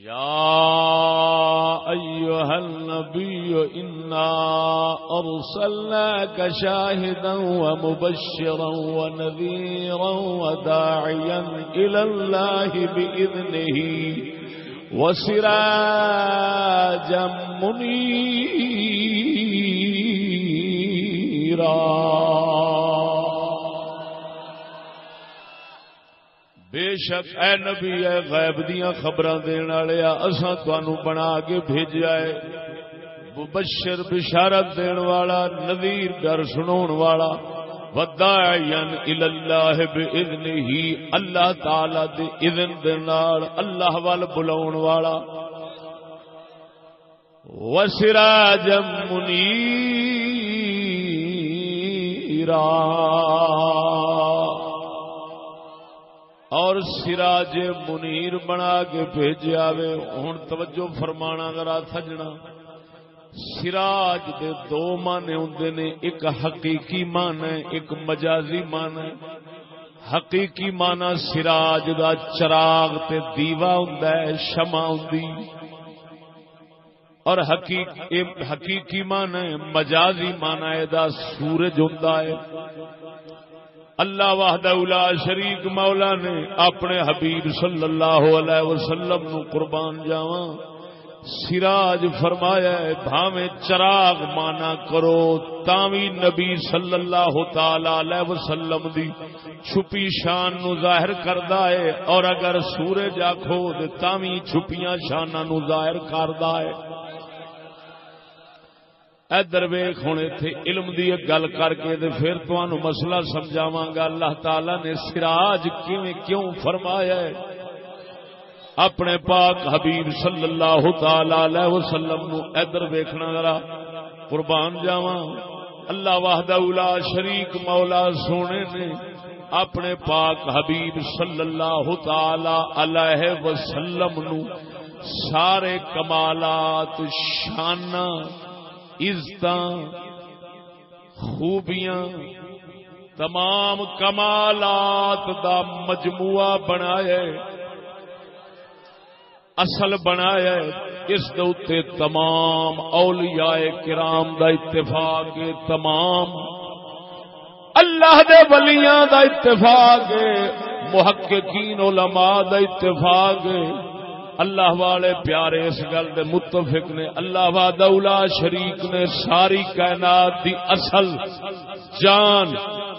یا ایھا النبی انا ارسلناک شاہدا ومبشرا ونذیرا وداعیا الی اللہ باذنہ وسراجا منیرا۔ بے شک اے نبی اے غیب دیاں خبراں دین والیا اساں تانوں بنا کے بھیجیا ہے مبشر بشارت دین والا، نذیر ڈر سناون والا، وداعیا الی اللہ باذنہ اللہ تعالی دے اذن دے نال اللہ وال بلاون والا، وسراجا منیرا اور سراج منیر بنا کے بھیجیا وے۔ ہن توجہ فرمانا ذرا سجنا، سراج دے دو معنی ہوندے نے، ایک حقیقی معنی ایک مجازی معنی۔ حقیقی معنی سراج دا چراغ تے دیوا ہوندا ہے، شمع ہوندی، اور حقیقی معنی مجازی معنی دا سورج ہوندا ہے۔ اللہ وحدہ لا شریک مولا نے اپنے حبیب صلی اللہ علیہ وسلم نو قربان جاواں سراج فرمایا ہے، بھاویں چراغ مانا کرو تاوی نبی صلی اللہ تعالی علیہ وسلم دی چھپی شان نو ظاہر کردا ہے، اور اگر سورج آکھو تے تاوی چھپیاں شاناں نو ظاہر کردا ہے۔ ادھر ویکھ ہن ایتھے علم دی ایک گل کر کے تے پھر تانوں مسئلہ سمجھاواں گا اللہ تعالی نے سراج کیوں فرمایا ہے اپنے پاک حبیب صلی اللہ تعالی علیہ وسلم نو۔ ادھر ویکھنا ذرا قربان جاواں، اللہ وحدہ لا شریک مولا سونے نے اپنے پاک حبیب صلی اللہ تعالی علیہ وسلم نو سارے کمالات، شاناں، عزتاں، خوبیاں، تمام کمالات دا مجموعہ بنایا، اصل بنایا۔ اس دے اوتے تمام اولیاء کرام دا اتفاق ہے، تمام اللہ دے ولیاں دا اتفاق ہے، محققین علماء دا اتفاق ہے۔ اللہ والے پیارے اس گل دے متفق نے، اللہ وحدہ لا شریک نے ساری کائنات دی اصل جان،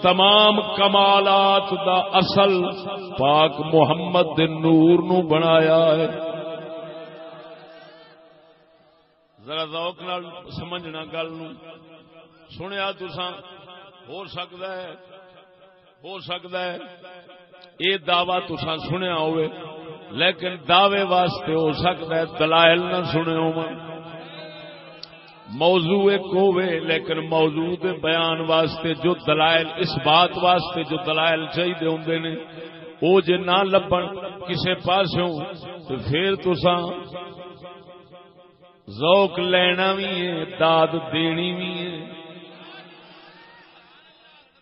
تمام کمالات دا اصل پاک محمد دے نور نو بنایا ہے۔ ذرا ذوق نال سمجھنا گل نو، سنیا تساں ہو سکدا ہے یہ دعویٰ تساں سنیا ہوئے، لیکن دعوے واسطے ہو سکتا ہے دلائل نہ سنے ہو، موضوع ایک ہوئے لیکن موضوع دے بیان واسطے جو دلائل، اس بات واسطے جو دلائل چاہیے ہوندے نے وہ جے نہ لبن کسے پاسوں تو پھر تساں ذوق لینا بھی ہے، داد دینی بھی ہے۔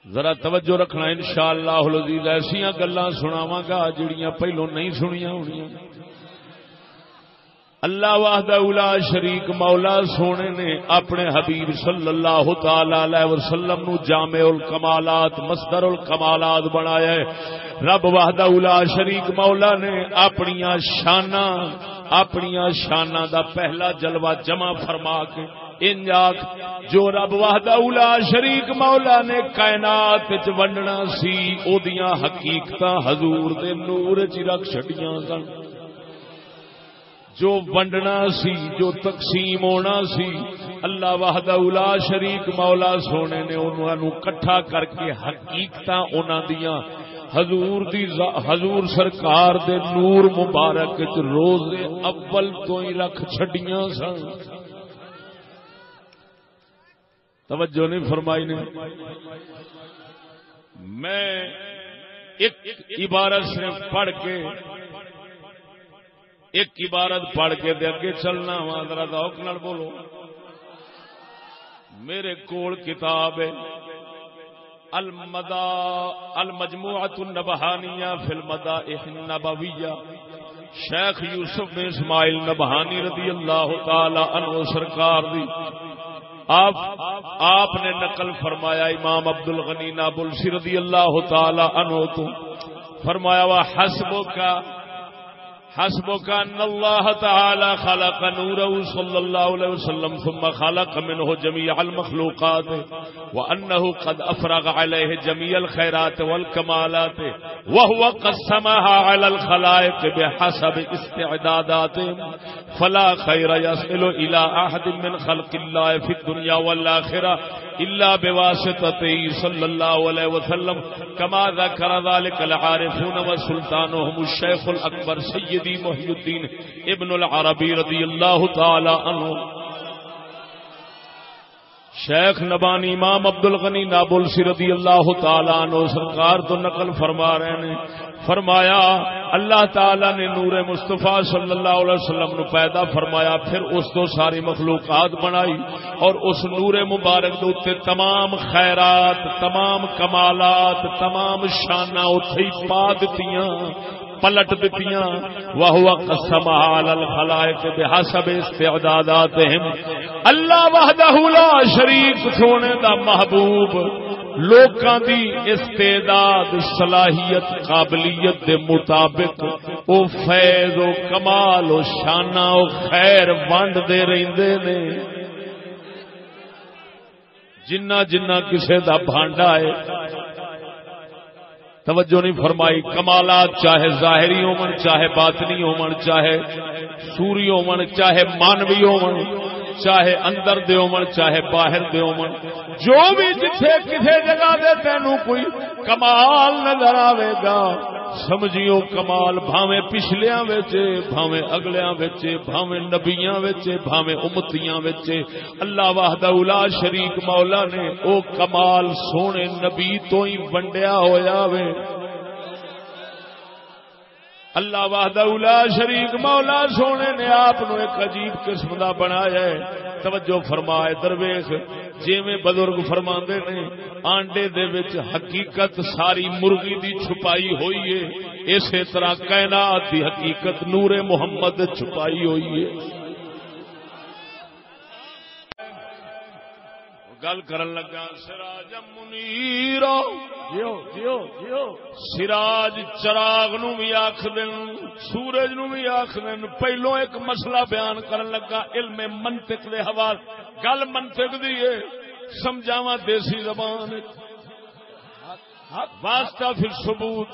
ذرا توجہ رکھنا انشاءاللہ العزیز، ایسیاں گلاں سناواں گا جڑیاں پہلو نہیں سنیاں ہونیاں۔ اللہ وحدہ لا شریک مولا سونے نے اپنے حبیب صلی اللہ تعالی علیہ وسلم نو جامع الکمالات، مصدر الکمالات بنایا ہے۔ رب وحدہ لا شریک مولا نے اپنیاں شاناں دا پہلا جلوہ جمع فرما کے انجاک جو رب وحدہ لا شریک مولا نے کائنات وچ ونڈنا سی او دیاں حقیقتاں حضور دے نور وچ رکھ چھڈیاں سن۔ جو ونڈنا سی، جو تقسیم ہونا سی، اللہ وحدہ لا شریک مولا سونے نے انہاں نو کٹھا کر کے حقیقتاں انہاں دیاں حضور سرکار دے نور مبارک وچ روز اول تو ہی رکھ چھڈیاں سن۔ توجہ نہیں فرمائی نے۔ میں ایک عبارت سے پڑھ کے ایک عبارت پڑھ کے دے اگے چلنا وا، ذرا ذوق نال بولو۔ میرے کول کتاب ہے المجموعۃ النبہانیہ فی المدائح النبویہ، شیخ یوسف بن اسماعیل نبہانی رضی اللہ تعالی عنہ سرکار دی آپ نے نقل فرمایا امام عبد الغنی نابلسی رضی اللہ تعالی عنہ تو فرمایا وا حسبك ان الله تعالى خلق نوره صلى الله عليه وسلم ثم خلق منه جميع المخلوقات وانه قد افرغ عليه جميع الخيرات والكمالات وهو قسمها على الخلائق بحسب استعداداتهم فلا خير يصل الى احد من خلق الله في الدنيا والاخره الا بواسطته صلى الله عليه وسلم كما ذكر ذلك العارفون وسلطانهم الشيخ الاكبر سيدي محي الدين ابن العربي رضي الله تعالى عنه. شیخ نبانی امام عبد الغنی نابلسی رضی اللہ تعالی عنہ سرکار تو نقل فرما رہے ہیں فرمایا اللہ تعالی نے نور مصطفیٰ صلی اللہ علیہ وسلم نو پیدا فرمایا پھر اس تو ساری مخلوقات بنائی اور اس نور مبارک دے اوتے تمام خیرات تمام کمالات تمام شاناں اوتھے ہی پا دتیاں پلٹ دتیاں وہو قسمها علی الخلائق بحسب استعداداتهم. اللہ وحدہ لا شریک سونے دا محبوب لوکاں دی استعداد صلاحیت قابلیت دے مطابق او فیض و کمال و شانہ و خیر ونڈ دے رہندے نے. جنہ جنہ کسے دا بھانڈا ہے توجہ نہیں فرمائی کمالات چاہے ظاہری ہون چاہے باطنی ہون چاہے سوری ہون چاہے مانوی ہون چاہے اندر دے ہون چاہے باہر دے ہون جو بھی جتھے کسے جگہ دے تینوں کوئی کمال نظر آوے گا سمجھیو کمال بھاویں پچھلیاں وچے بھاویں اگلیاں وچے بھاویں نبیاں وچے بھاویں امتیاں وچے اللہ وحدہ لا شریک مولا نے او کمال سونے نبی تو ہی ونڈیا ہویا وے. اللہ وحدہ لا شریک مولا سونے نے آپ نو ایک عجیب قسم دا بنایا ہے. توجہ فرمائے درویش جویں بزرگ فرماندے نے آنڈے دے وچ حقیقت ساری مرغی دی چھپائی ہوئی ہے اسی طرح کائنات دی حقیقت نور محمد چھپائی ہوئی ہے. گل کرن لگا سراج منیر جیو جیو جیو سراج چراغ نو بھی آکھ دین سورج نو بھی آکھ دین. پہلو ایک مسئلہ بیان کرن لگا علم منطق دے حوالے گل منطق دی ہے سمجھاواں دیسی زبان واسطہ فی الثبوت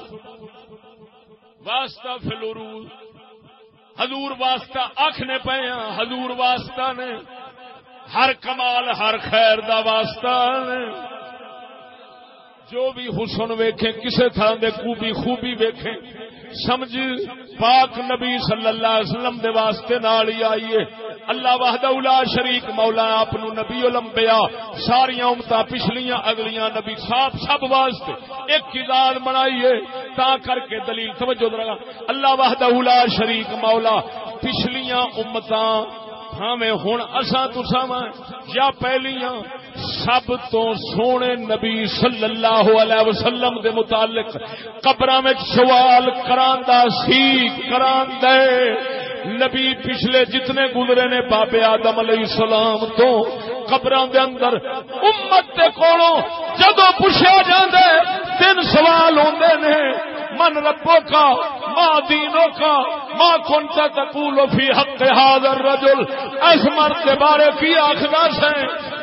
واسطہ فی العروض حضور واسطہ آکھنے پے ہیں حضور واسطہ نے ہر کمال ہر خیر دا واسطہ نے جو بھی حسن ویکھے کسے طرح دے خوبی ویکھے سمجھ پاک نبی صلی اللہ علیہ وسلم دے واسطے نال ہی آئیے. اللہ وحدہ لا شریک مولا آپ نو نبی الانبیاء ساریاں امتاں پچھلیاں اگلیاں نبی سب واسطے ایک ذات بنائیے تا کر کے دلیل توجہ ذرا اللہ وحدہ لا شریک مولا پچھلیاں امتاں ہمیں ہن اساں تساں یا پہلیاں سب تو سونے نبی صلی اللہ علیہ وسلم دے متعلق قبراں وچ سوال کراندا سی کراندے. نبی پچھلے جتنے گزرے نے بابے آدم علیہ السلام تو قبراں دے اندر امت دے کولوں جدوں پوچھیا جاندے تین سوال ہوندے نے من ربو کا ما دینوں کا ما کنت تقول فی حق هذا الرجل اس مرد کے بارے کی آخدا سے.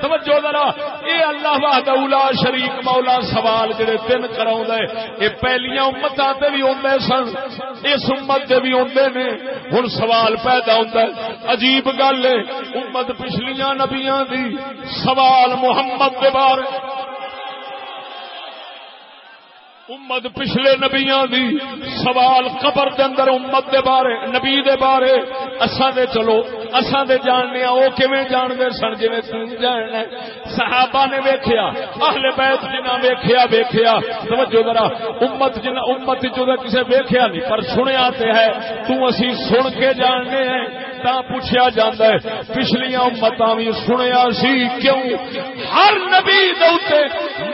توجہ ذرا اے اللہ وحدہ لا شریک مولا سوال جڑے تین کراوندا ہے اے پہلیاں امتاں تے بھی ہوندے سن اس امت دے بھی ہوندے نے. ہن سوال پیدا ہوندا ہے عجیب گل ہے امت پچھلیاں نبیاں دی سوال محمد دے بارے امت پچھلے نبیاں دی سوال قبر دے اندر امت دے بارے نبی دے بارے اساں دے چلو اساں دے جاننے او کیویں جان دے سن جویں توں جاننا ہے. صحابہ نے ویکھیا اہل بیت جنہاں ویکھیا توجہ ذرا امت جو کسے ویکھیا نہیں پر سنیا تے ہے تو اسی سن کے جاننے ہیں تا پوچھیا جاندا ہے. پچھلیاں امتاں وی سنیا سی کیوں ہر نبی دے اوتے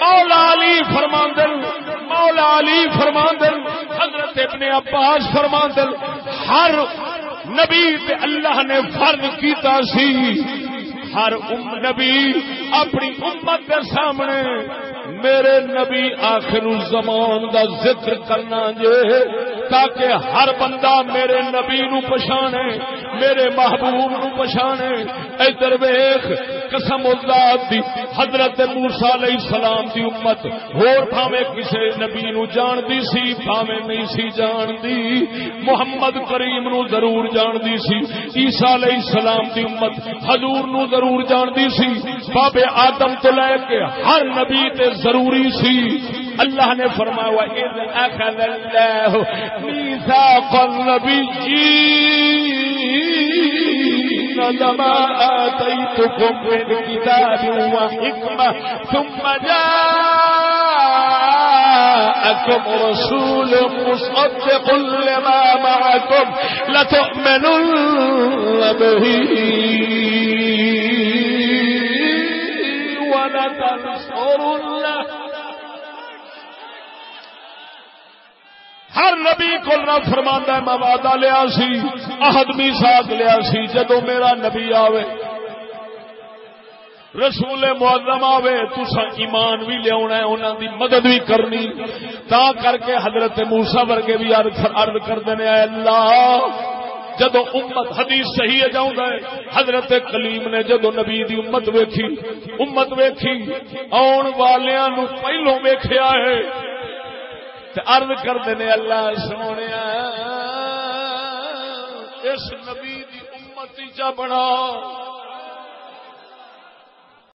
مولا علی فرماندن حضرت ابن عباس فرماندن ہر نبی تے اللہ نے فرض کیتا سی ہر نبی اپنی امت کے سامنے میرے نبی آخر الزمان دا ذکر کرنا جے تاکہ ہر بندہ میرے نبی نو پچھانے میرے محبوب نو پچھانے. ادھر ویکھ قسم اللہ دی حضرت موسیٰ علیہ السلام دی امت ہور بھاویں کسے نبی نو جاندی سی بھاویں نہیں سی جاندی محمد کریم نو ضرور جاندی سی. عیسیٰ علیہ السلام دی امت حضور نو ضرور جاندی سی. باب آدم تو لے کے ہر نبی تے ضروری سی. اللہ نے فرمایا اذ اخذ اللہ میثاق النبیین لما آتيتكم من كتاب وحكمة ثم جاءكم رسول مصدق لما معكم لتؤمنن به ولتنصرنه. ہر نبی کو رب فرماندا ہے میں وعدہ لیا سی عہد میثاق لیا سی جدو میرا نبی آوے رسول معظم آوے تساں ایمان بھی لیاونا ہے انہاں دی مدد بھی کرنی. تا کر کے حضرت موسیٰ ورگے بھی عرض کردے نے اے اللہ جدو امت حدیث صحیح ہے جاؤں گا حضرت کلیم نے جدو نبی دی امت ویکھی آن والیاں نو پہلوں ویکھیا ہے عرض کرتے نے اللہ سونے اس نبی دی امت چا بنا